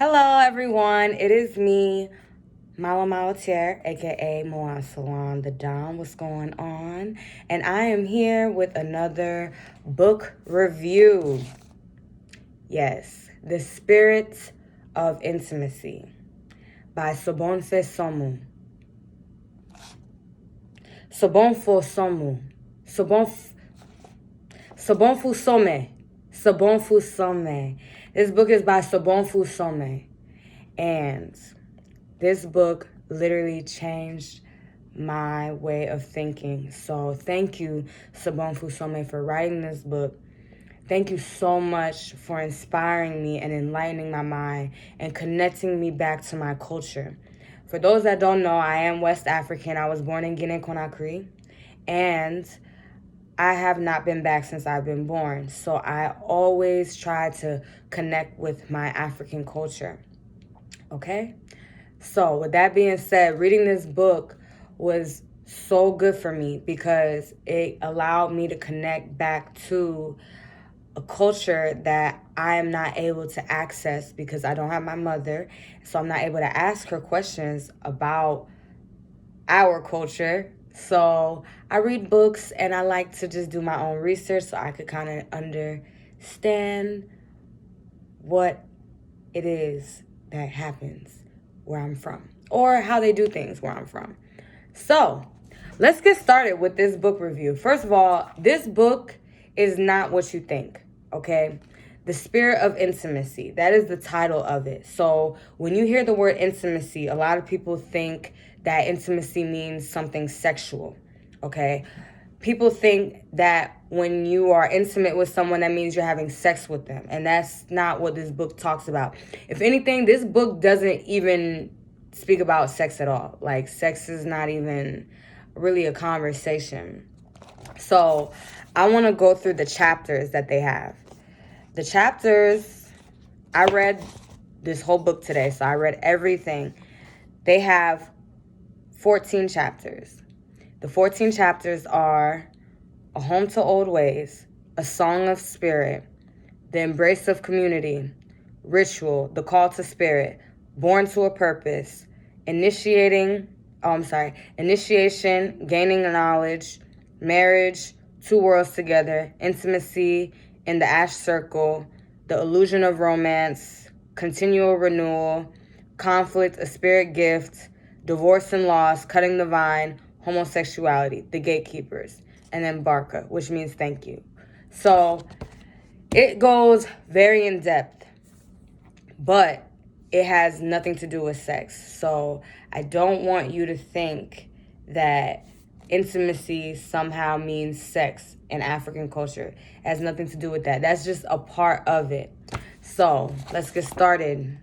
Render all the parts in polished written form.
Hello, everyone. It is me, Mala Malatier, aka Moan Salon the Dom. What's going on? And I am here with another book review. Yes, The Spirit of Intimacy by Sobonfu Somu. Sobonfu Somu. Sobonfu Some. Sobonfu Some. This book is by Sobonfu Some. And this book literally changed my way of thinking. So thank you, Sobonfu Some, for writing this book. Thank you so much for inspiring me and enlightening my mind and connecting me back to my culture. For those that don't know, I am West African. I was born in Guinea-Conakry, and I have not been back since I've been born. So I always try to connect with my African culture. Okay? So with that being said, reading this book was so good for me because it allowed me to connect back to a culture that I am not able to access because I don't have my mother. So I'm not able to ask her questions about our culture. So I read books and I like to just do my own research so I could kind of understand what it is that happens where I'm from or how they do things where I'm from. So let's get started with this book review. First of all, this book is not what you think, okay? The Spirit of Intimacy, that is the title of it. So when you hear the word intimacy, a lot of people think that intimacy means something sexual, okay? People think that when you are intimate with someone, that means you're having sex with them. And that's not what this book talks about. If anything, this book doesn't even speak about sex at all. Like, sex is not even really a conversation. So I want to go through the chapters that they have. The chapters, I read this whole book today, so I read everything. They have 14 chapters. The 14 chapters are A Home to Old Ways, A Song of Spirit, The Embrace of Community, Ritual, The Call to Spirit, Born to a Purpose, Initiation, Gaining Knowledge, Marriage, Two Worlds Together, Intimacy, In the Ash Circle, The Illusion of Romance, Continual Renewal, Conflict, A Spirit Gift, Divorce and Loss, Cutting the Vine, Homosexuality, The Gatekeepers, and then Barca, which means thank you. So it goes very in depth, but it has nothing to do with sex. So I don't want you to think that intimacy somehow means sex in African culture. It has nothing to do with that. That's just a part of it. So let's get started.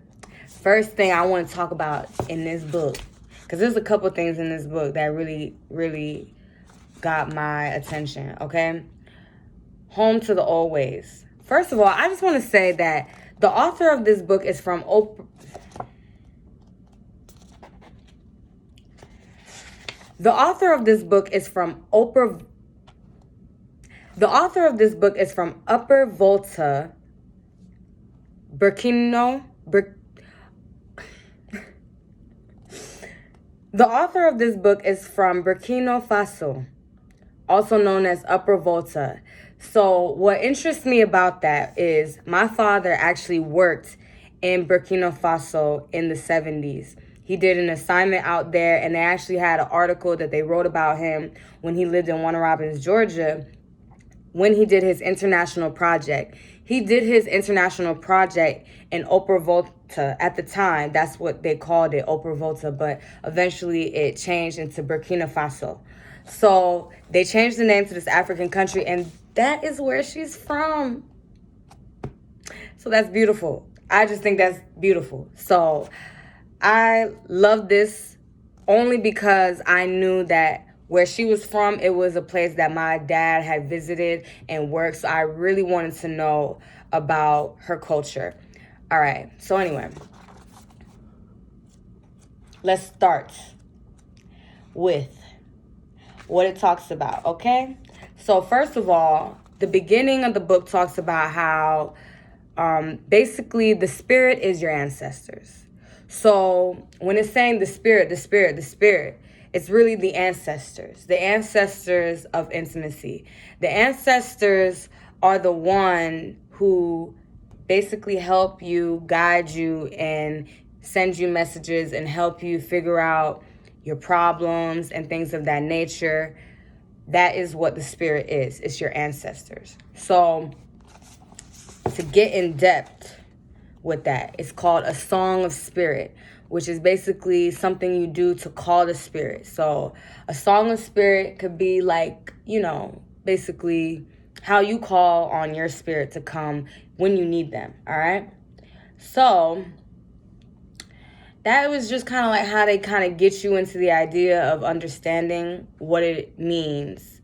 First thing I want to talk about in this book, because there's a couple things in this book that really, really got my attention, okay? Home to the Old Ways. First of all, I just want to say that the author of this book is from The author of this book is from Upper Volta, The author of this book is from Burkina Faso, also known as Upper Volta. So what interests me about that is my father actually worked in Burkina Faso in the 70s. He did an assignment out there, and they actually had an article that they wrote about him when he lived in Warner Robins, Georgia, when he did his international project. He did his international project in Upper Volta. At the time, that's what they called it, Upper Volta, but eventually it changed into Burkina Faso. So they changed the name to this African country, and that is where she's from. So that's beautiful. I just think that's beautiful. So I love this only because I knew that where she was from, it was a place that my dad had visited and worked. So I really wanted to know about her culture. All right. So anyway, let's start with what it talks about, okay? So first of all, the beginning of the book talks about how Basically, the spirit is your ancestors. So when it's saying the spirit, it's really the ancestors of intimacy. The ancestors are the one who basically help you, guide you, and send you messages and help you figure out your problems and things of that nature. That is what the spirit is. It's your ancestors. So to get in depth with that, it's called a song of spirit, which is basically something you do to call the spirit. So a song of spirit could be like, basically how you call on your spirit to come when you need them, all right? So that was just kind of like how they kind of get you into the idea of understanding what it means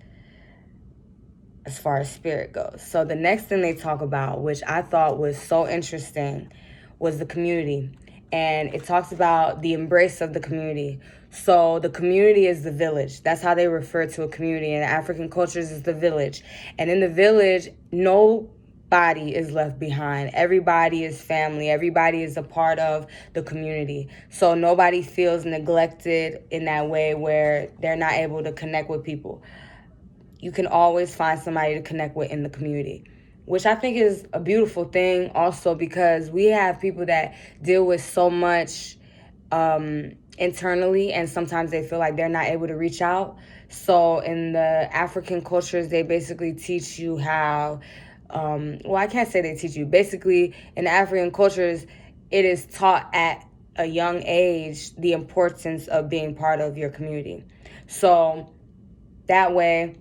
as far as spirit goes. So the next thing they talk about, which I thought was so interesting, was the community. And it talks about the embrace of the community. So the community is the village. That's how they refer to a community. In African cultures, is the village. And in the village, nobody is left behind. Everybody is family. Everybody is a part of the community. So nobody feels neglected in that way where they're not able to connect with people. You can always find somebody to connect with in the community, which I think is a beautiful thing also, because we have people that deal with so much internally, and sometimes they feel like they're not able to reach out. So in the African cultures, they basically teach you how, I can't say they teach you. Basically, in the African cultures, it is taught at a young age the importance of being part of your community. So that way,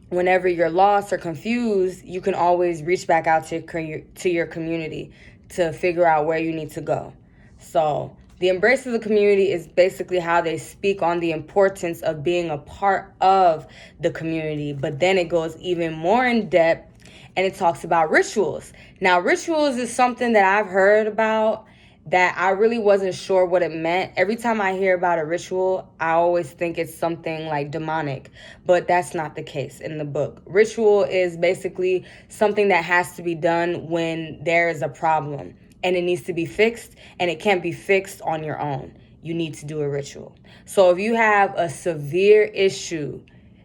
whenever you're lost or confused, you can always reach back out to your community to figure out where you need to go. So the embrace of the community is basically how they speak on the importance of being a part of the community. But then it goes even more in depth, and it talks about rituals. Now, rituals is something that I've heard about that I really wasn't sure what it meant. Every time I hear about a ritual, I always think it's something like demonic, but that's not the case in the book. Ritual is basically something that has to be done when there is a problem and it needs to be fixed, and it can't be fixed on your own. You need to do a ritual. So if you have a severe issue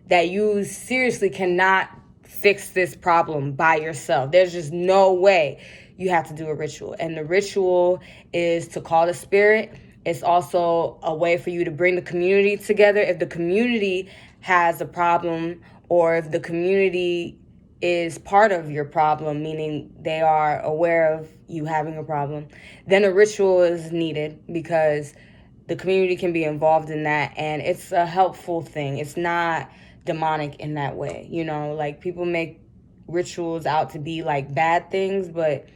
that you seriously cannot fix this problem by yourself, there's just no way, you have to do a ritual. And the ritual is to call the spirit. It's also a way for you to bring the community together. If the community has a problem, or if the community is part of your problem, meaning they are aware of you having a problem, then a ritual is needed, because the community can be involved in that, and it's a helpful thing. It's not demonic in that way. Like, people make rituals out to be like bad things, but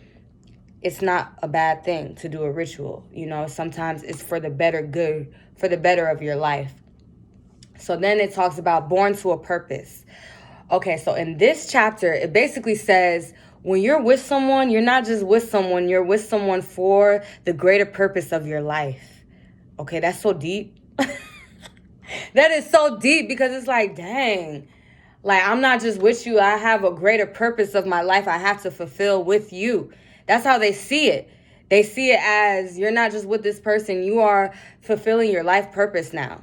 it's not a bad thing to do a ritual. Sometimes it's for the better good, for the better of your life. So then it talks about born to a purpose. Okay, so in this chapter, it basically says when you're with someone, you're not just with someone, you're with someone for the greater purpose of your life. Okay, that's so deep. That is so deep, because it's like, dang, like, I'm not just with you. I have a greater purpose of my life I have to fulfill with you. That's how they see it. They see it as you're not just with this person. You are fulfilling your life purpose now.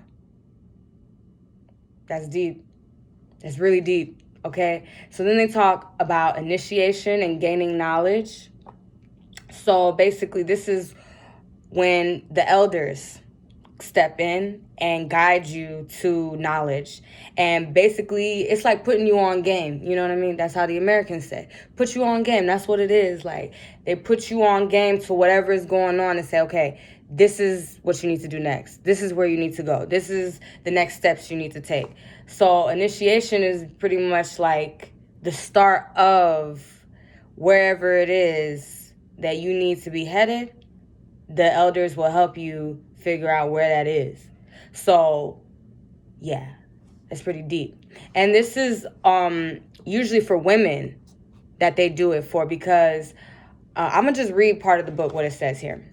That's deep. That's really deep, okay? So then they talk about initiation and gaining knowledge. So basically, this is when the elders step in and guide you to knowledge. And basically, it's like putting you on game. You know what I mean? That's how the Americans say. Put you on game. That's what it is. Like, they put you on game to whatever is going on and say, okay, this is what you need to do next. This is where you need to go. This is the next steps you need to take. So initiation is pretty much like the start of wherever it is that you need to be headed. The elders will help you figure out where that is. So, yeah, it's pretty deep. And this is usually for women that they do it for, because I'm going to just read part of the book, what it says here.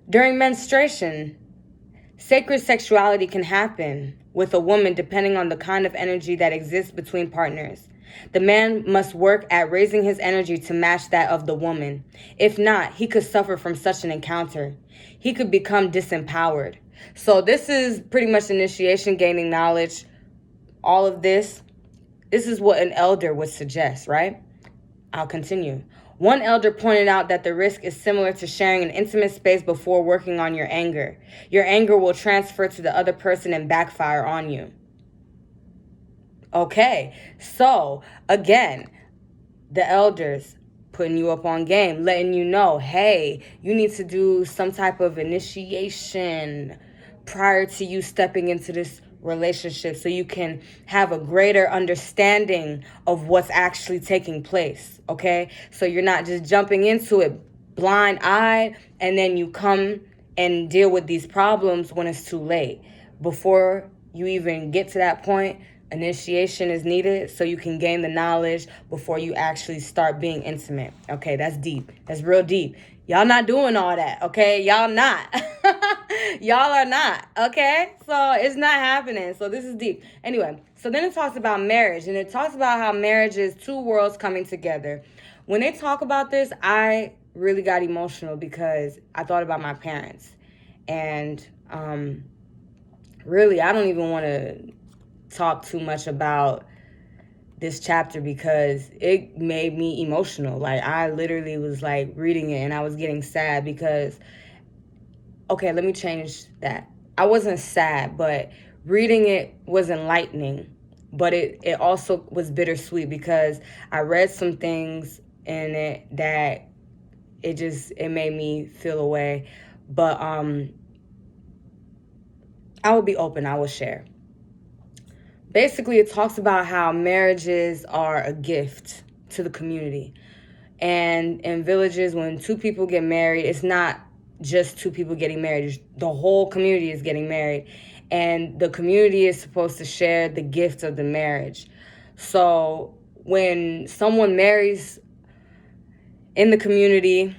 During menstruation, sacred sexuality can happen with a woman depending on the kind of energy that exists between partners. The man must work at raising his energy to match that of the woman. If not, he could suffer from such an encounter. He could become disempowered. So this is pretty much initiation, gaining knowledge. All of this is what an elder would suggest, right? I'll continue. One elder pointed out that the risk is similar to sharing an intimate space before working on your anger. Your anger will transfer to the other person and backfire on you. Okay, so again, the elders putting you up on game, letting you know, hey, you need to do some type of initiation prior to you stepping into this relationship so you can have a greater understanding of what's actually taking place, okay? So you're not just jumping into it blind-eyed and then you come and deal with these problems when it's too late. Before you even get to that point, initiation is needed so you can gain the knowledge before you actually start being intimate. Okay, that's deep. That's real deep. Y'all not doing all that, okay? Y'all not. Y'all are not, okay? So it's not happening. So this is deep. Anyway, so then it talks about marriage, and it talks about how marriage is two worlds coming together. When they talk about this, I really got emotional because I thought about my parents. And really, I don't even want to talk too much about this chapter because it made me emotional. Like, I literally was like reading it and I was getting sad because, okay, let me change that. I wasn't sad, but reading it was enlightening, but it also was bittersweet because I read some things in it that it made me feel a way. But I will be open, I will share. Basically, it talks about how marriages are a gift to the community. And in villages, when two people get married, it's not just two people getting married. The whole community is getting married. And the community is supposed to share the gift of the marriage. So when someone marries in the community,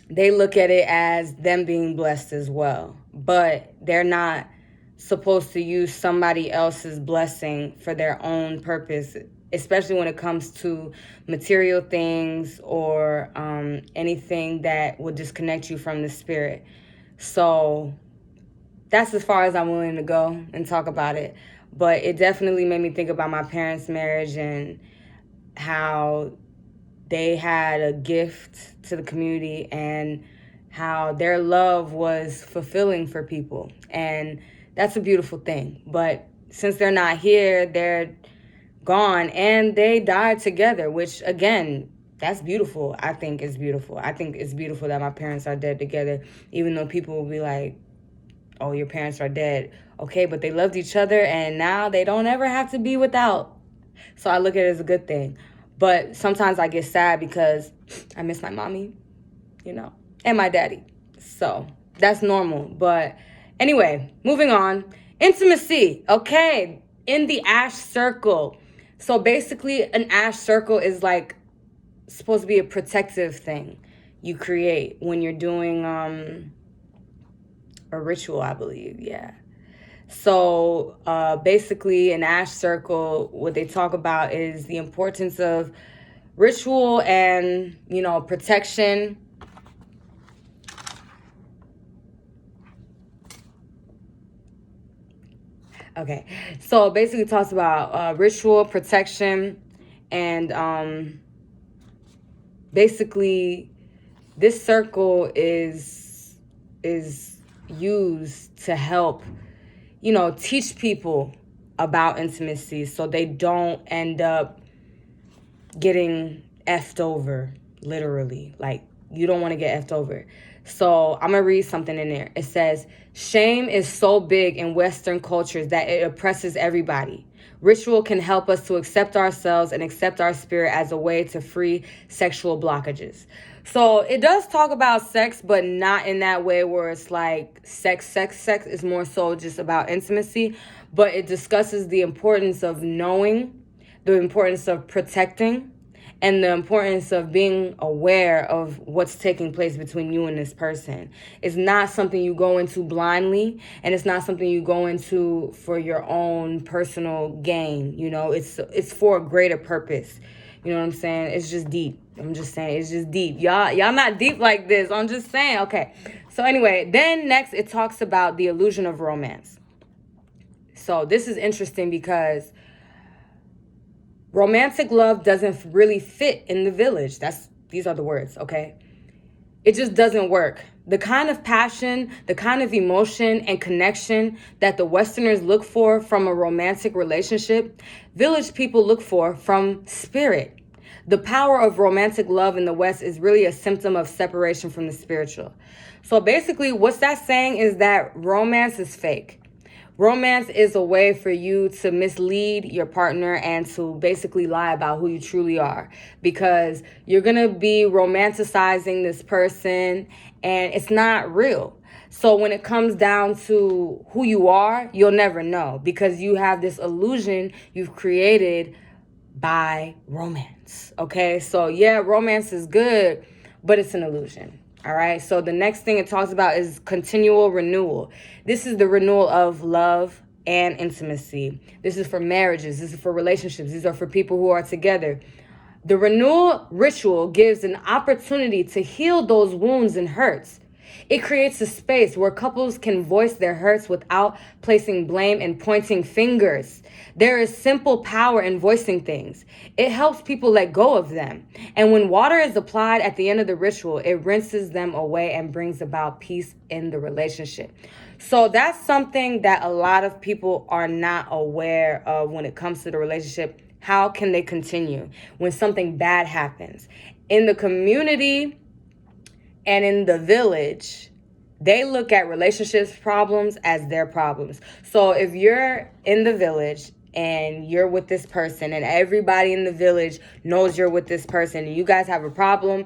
they look at it as them being blessed as well. But they're not supposed to use somebody else's blessing for their own purpose, especially when it comes to material things or anything that will disconnect you from the spirit. So that's as far as I'm willing to go and talk about it. But it definitely made me think about my parents' marriage and how they had a gift to the community and how their love was fulfilling for people. And that's a beautiful thing. But since they're not here, they're gone and they died together, which again, that's beautiful. I think it's beautiful. I think it's beautiful that my parents are dead together, even though people will be like, oh, your parents are dead. Okay, but they loved each other and now they don't ever have to be without. So I look at it as a good thing. But sometimes I get sad because I miss my mommy, and my daddy. So that's normal. But anyway, moving on. Intimacy, okay, in the ash circle. So basically, an ash circle is like supposed to be a protective thing you create when you're doing a ritual, I believe, yeah. So basically, an ash circle, what they talk about is the importance of ritual and, protection. Okay, so basically it talks about ritual, protection, and basically this circle is used to help, teach people about intimacy so they don't end up getting effed over, literally. Like, you don't want to get effed over. So I'm going to read something in there. It says, shame is so big in Western cultures that it oppresses everybody. Ritual can help us to accept ourselves and accept our spirit as a way to free sexual blockages. So it does talk about sex, but not in that way where it's like sex. It's more so just about intimacy. But it discusses the importance of knowing, the importance of protecting, and the importance of being aware of what's taking place between you and this person. It's not something you go into blindly, and it's not something you go into for your own personal gain. You know, it's for a greater purpose. You know what I'm saying? It's just deep. I'm just saying, it's just deep. Y'all not deep like this. I'm just saying. Okay. So anyway, then next it talks about the illusion of romance. So this is interesting because romantic love doesn't really fit in the village. These are the words, okay? It just doesn't work. The kind of passion, the kind of emotion and connection that the Westerners look for from a romantic relationship, village people look for from spirit. The power of romantic love in the West is really a symptom of separation from the spiritual. So basically, what's that saying is that romance is fake. Romance is a way for you to mislead your partner and to basically lie about who you truly are, because you're going to be romanticizing this person and it's not real. So when it comes down to who you are, you'll never know, because you have this illusion you've created by romance. Okay, so yeah, romance is good, but it's an illusion. All right, so the next thing it talks about is continual renewal. This is the renewal of love and intimacy. This is for marriages. This is for relationships. These are for people who are together. The renewal ritual gives an opportunity to heal those wounds and hurts. It creates a space where couples can voice their hurts without placing blame and pointing fingers. There is simple power in voicing things. It helps people let go of them. And when water is applied at the end of the ritual, it rinses them away and brings about peace in the relationship. So that's something that a lot of people are not aware of when it comes to the relationship. How can they continue when something bad happens? In the community and in the village, they look at relationships problems as their problems. So if you're in the village and you're with this person and everybody in the village knows you're with this person and you guys have a problem,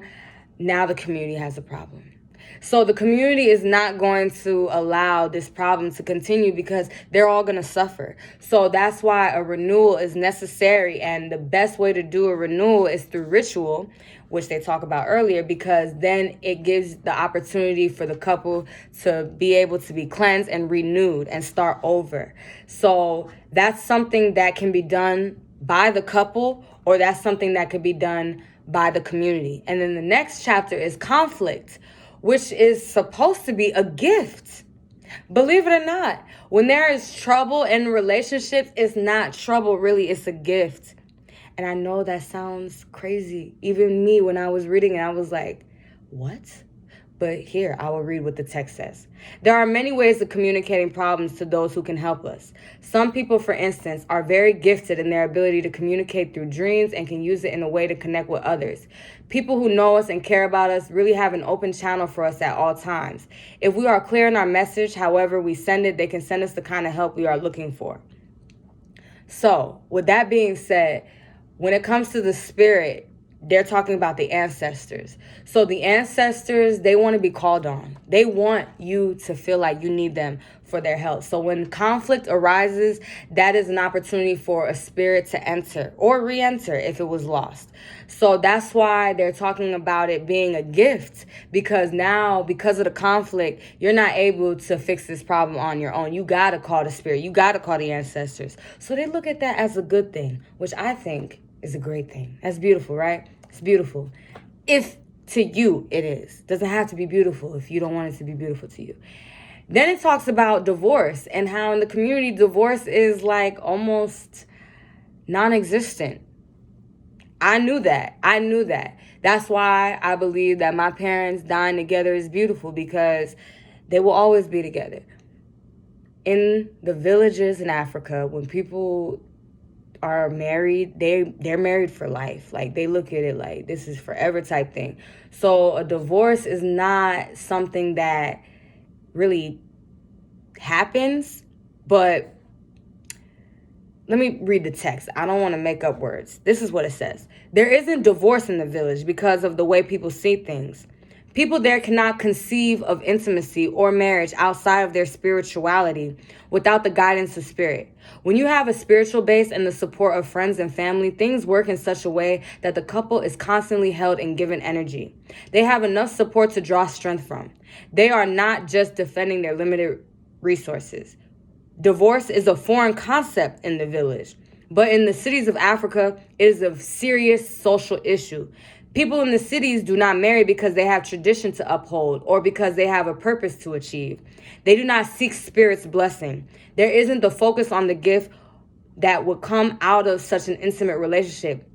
now the community has a problem. So the community is not going to allow this problem to continue because they're all going to suffer. So that's why a renewal is necessary. And the best way to do a renewal is through ritual, which they talk about earlier, because then it gives the opportunity for the couple to be able to be cleansed and renewed and start over. So that's something that can be done by the couple, or that's something that could be done by the community. And then the next chapter is conflict, which is supposed to be a gift. Believe it or not, when there is trouble in relationships, it's not trouble really, it's a gift. And I know that sounds crazy. Even me, when I was reading it, I was like, what? But here, I will read what the text says. There are many ways of communicating problems to those who can help us. Some people, for instance, are very gifted in their ability to communicate through dreams and can use it in a way to connect with others. People who know us and care about us really have an open channel for us at all times. If we are clear in our message, however we send it, they can send us the kind of help we are looking for. So, with that being said, when it comes to the spirit, they're talking about the ancestors. So the ancestors, they want to be called on. They want you to feel like you need them for their help. So when conflict arises, that is an opportunity for a spirit to enter or re-enter if it was lost. So that's why they're talking about it being a gift, because now, because of the conflict, you're not able to fix this problem on your own. You got to call the spirit. You got to call the ancestors. So they look at that as a good thing, which I think is a great thing. That's beautiful, right? It's beautiful. If to you it is. Doesn't have to be beautiful if you don't want it to be beautiful to you. Then it talks about divorce and how in the community divorce is like almost non-existent. I knew that. That's why I believe that my parents dying together is beautiful, because they will always be together. In the villages in Africa, when people are married, they're married for life. Like, they look at it like this is forever type thing. So a divorce is not something that really happens. But let me read the text. I don't want to make up words. This is what it says. There isn't divorce in the village because of the way people see things. People there cannot conceive of intimacy or marriage outside of their spirituality without the guidance of spirit. When you have a spiritual base and the support of friends and family, things work in such a way that the couple is constantly held and given energy. They have enough support to draw strength from. They are not just defending their limited resources. Divorce is a foreign concept in the village, but in the cities of Africa, it is a serious social issue. People in the cities do not marry because they have tradition to uphold or because they have a purpose to achieve. They do not seek spirit's blessing. There isn't the focus on the gift that would come out of such an intimate relationship.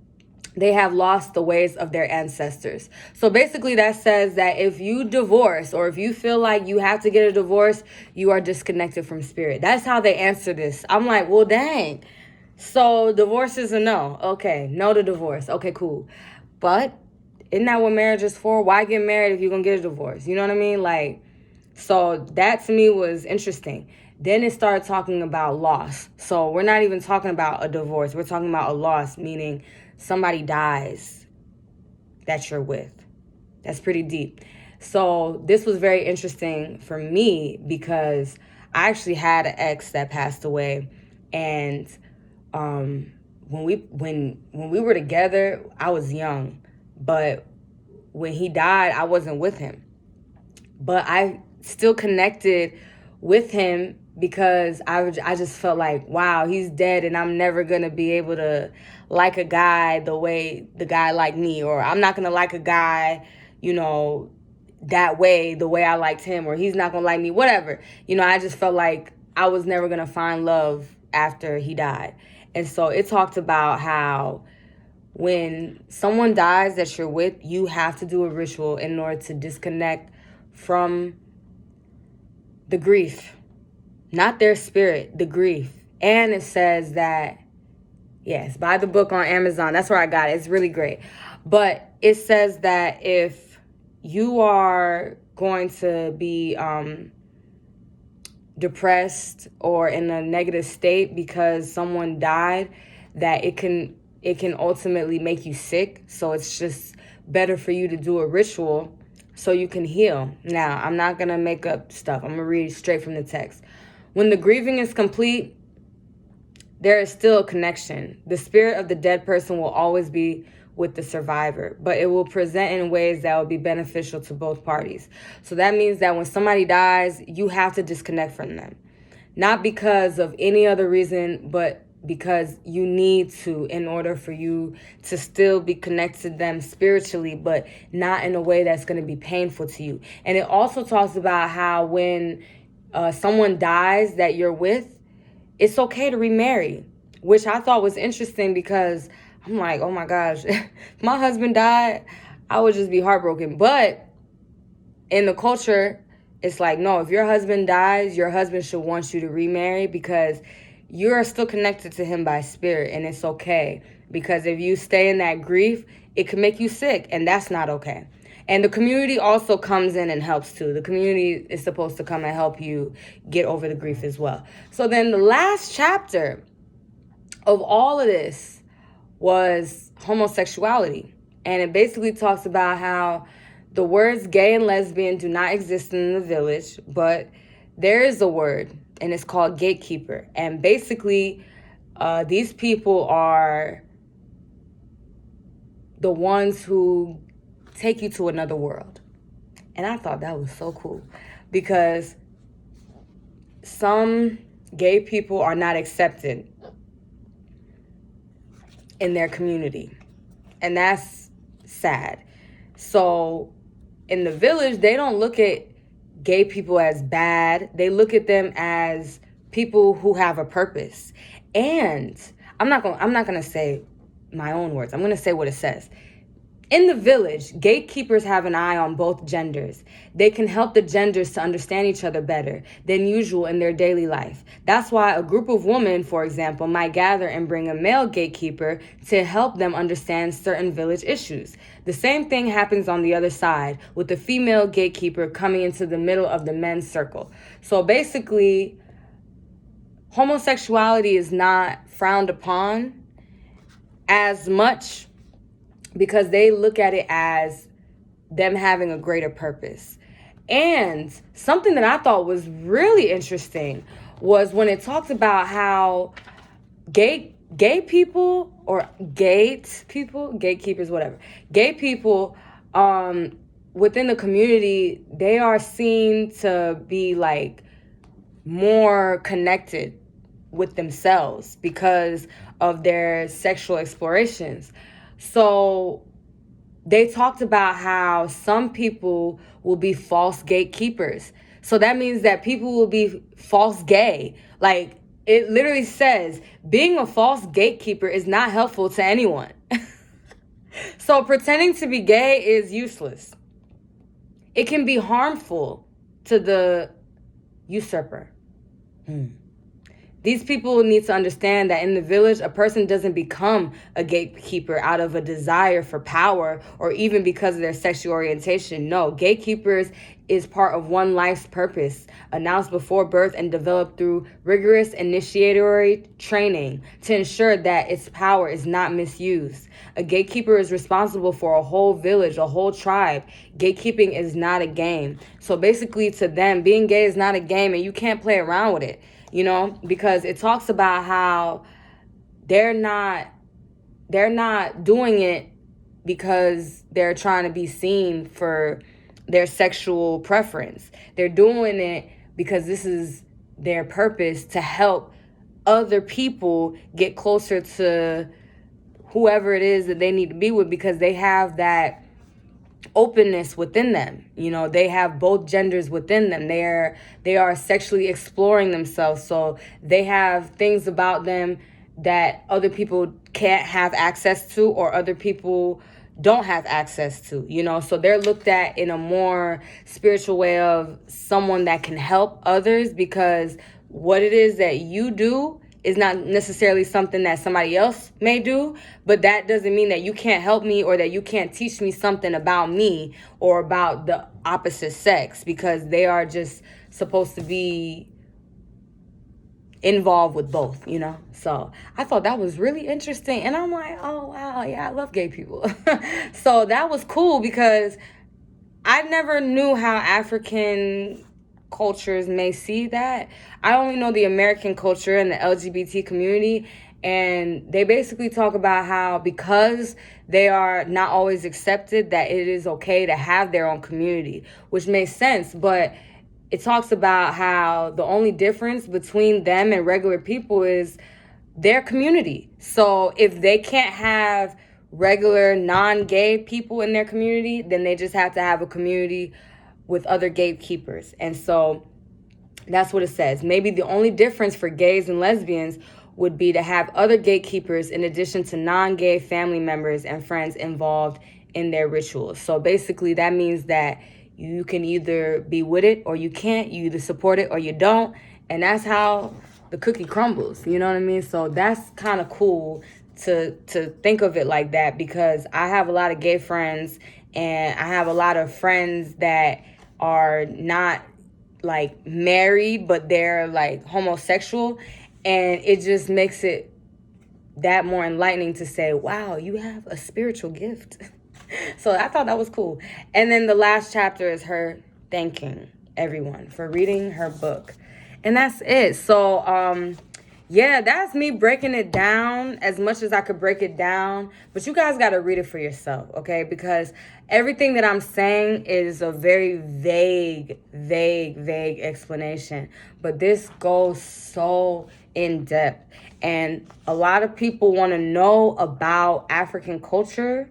They have lost the ways of their ancestors. So basically that says that if you divorce or if you feel like you have to get a divorce, you are disconnected from spirit. That's how they answer this. I'm like, well, dang. So divorce is a no. Okay, no to divorce. Okay, cool. But isn't that what marriage is for? Why get married if you're going to get a divorce? You know what I mean? Like, so that to me was interesting. Then it started talking about loss. So we're not even talking about a divorce. We're talking about a loss, meaning somebody dies that you're with. That's pretty deep. So this was very interesting for me because I actually had an ex that passed away, and when we were together, I was young, but when he died, I wasn't with him. But I still connected with him because I just felt like, wow, he's dead and I'm never going to be able to like a guy the way the guy liked me, or I'm not going to like a guy, that way, the way I liked him, or he's not going to like me, whatever. I just felt like I was never going to find love after he died. And so it talked about how when someone dies that you're with, you have to do a ritual in order to disconnect from the grief, not their spirit, the grief. And it says that, yes, buy the book on Amazon. That's where I got it. It's really great. But it says that if you are going to be depressed or in a negative state because someone died, that it can ultimately make you sick. So it's just better for you to do a ritual so you can heal. Now, I'm not going to make up stuff. I'm going to read straight from the text. When the grieving is complete, there is still a connection. The spirit of the dead person will always be with the survivor, but it will present in ways that will be beneficial to both parties. So that means that when somebody dies, you have to disconnect from them. Not because of any other reason, but because you need to, in order for you to still be connected to them spiritually, but not in a way that's going to be painful to you. And it also talks about how when someone dies that you're with, it's okay to remarry, which I thought was interesting because I'm like, oh my gosh, if my husband died, I would just be heartbroken. But in the culture, it's like, no, if your husband dies, your husband should want you to remarry because you're still connected to him by spirit, and it's okay. Because if you stay in that grief, it can make you sick, and that's not okay. And the community also comes in and helps too. The community is supposed to come and help you get over the grief as well. So then the last chapter of all of this was homosexuality. And it basically talks about how the words gay and lesbian do not exist in the village, but there is a word, and it's called gatekeeper. And basically, these people are the ones who take you to another world. And I thought that was so cool because some gay people are not accepted in their community. And that's sad. So in the village, they don't look at gay people as bad. They look at them as people who have a purpose. And I'm not going to say my own words. I'm going to say what it says. In the village, gatekeepers have an eye on both genders. They can help the genders to understand each other better than usual in their daily life. That's why a group of women, for example, might gather and bring a male gatekeeper to help them understand certain village issues. The same thing happens on the other side, with the female gatekeeper coming into the middle of the men's circle. So basically, homosexuality is not frowned upon as much because they look at it as them having a greater purpose. And something that I thought was really interesting was when it talked about how gay people, or gatekeepers, whatever, gay people within the community, they are seen to be like more connected with themselves because of their sexual explorations. So they talked about how some people will be false gatekeepers. So that means that people will be false gay. Like, it literally says being a false gatekeeper is not helpful to anyone. So pretending to be gay is useless. It can be harmful to the usurper. These people need to understand that in the village, a person doesn't become a gatekeeper out of a desire for power or even because of their sexual orientation. No, gatekeepers is part of one life's purpose, announced before birth and developed through rigorous initiatory training to ensure that its power is not misused. A gatekeeper is responsible for a whole village, a whole tribe. Gatekeeping is not a game. So basically, to them, being gay is not a game and you can't play around with it. You know, because it talks about how they're not doing it because they're trying to be seen for their sexual preference. They're doing it because this is their purpose, to help other people get closer to whoever it is that they need to be with, because they have that openness within them. You know, they have both genders within them. They are sexually exploring themselves, so they have things about them that other people can't have access to, or other people don't have access to, you know. So they're looked at in a more spiritual way of someone that can help others, because what it is that you do is not necessarily something that somebody else may do, but that doesn't mean that you can't help me or that you can't teach me something about me or about the opposite sex, because they are just supposed to be involved with both, you know? So I thought that was really interesting. And I'm like, oh, wow, yeah, I love gay people. So that was cool, because I never knew how African cultures may see that. I only know the American culture and the LGBT community, and they basically talk about how because they are not always accepted, that it is okay to have their own community, which makes sense. But it talks about how the only difference between them and regular people is their community. So if they can't have regular non-gay people in their community, then they just have to have a community with other gatekeepers. And so that's what it says. Maybe the only difference for gays and lesbians would be to have other gatekeepers in addition to non-gay family members and friends involved in their rituals. So basically that means that you can either be with it or you can't. You either support it or you don't. And that's how the cookie crumbles. You know what I mean? So that's kind of cool to think of it like that, because I have a lot of gay friends and I have a lot of friends that are not like married, but they're like homosexual. And it just makes it that more enlightening to say, wow, you have a spiritual gift. So I thought that was cool. And then the last chapter is her thanking everyone for reading her book. And that's it. So, yeah, that's me breaking it down as much as I could break it down. But you guys got to read it for yourself, okay? Because everything that I'm saying is a very vague explanation. But this goes so in depth. And a lot of people want to know about African culture,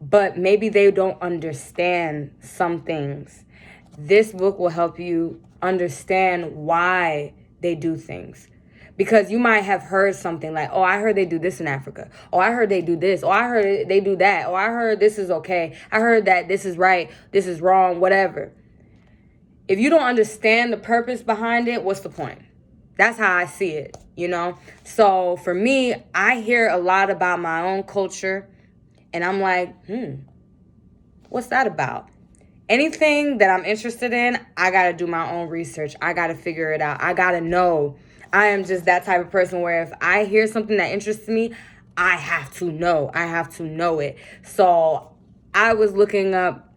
but maybe they don't understand some things. This book will help you understand why they do things. Because you might have heard something like, oh, I heard they do this in Africa. Oh, I heard they do this. Oh, I heard they do that. Oh, I heard this is okay. I heard that this is right. This is wrong, whatever. If you don't understand the purpose behind it, what's the point? That's how I see it, you know? So for me, I hear a lot about my own culture, and I'm like, what's that about? Anything that I'm interested in, I got to do my own research. I got to figure it out. I got to know. I am just that type of person where if I hear something that interests me, I have to know. I have to know it. So I was looking up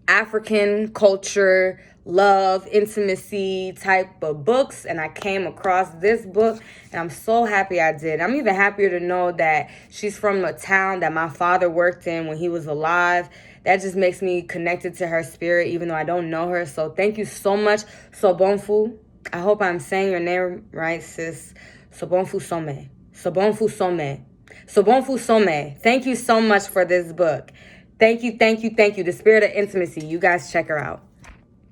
African culture, love, intimacy type of books, and I came across this book, and I'm so happy I did. I'm even happier to know that she's from a town that my father worked in when he was alive. That just makes me connected to her spirit, even though I don't know her. So thank you so much, Sobonfu. I hope I'm saying your name right, sis. Sobonfu Some. Sobonfu Some. Sobonfu Some. Thank you so much for this book. Thank you, thank you, thank you. The Spirit of Intimacy. You guys check her out.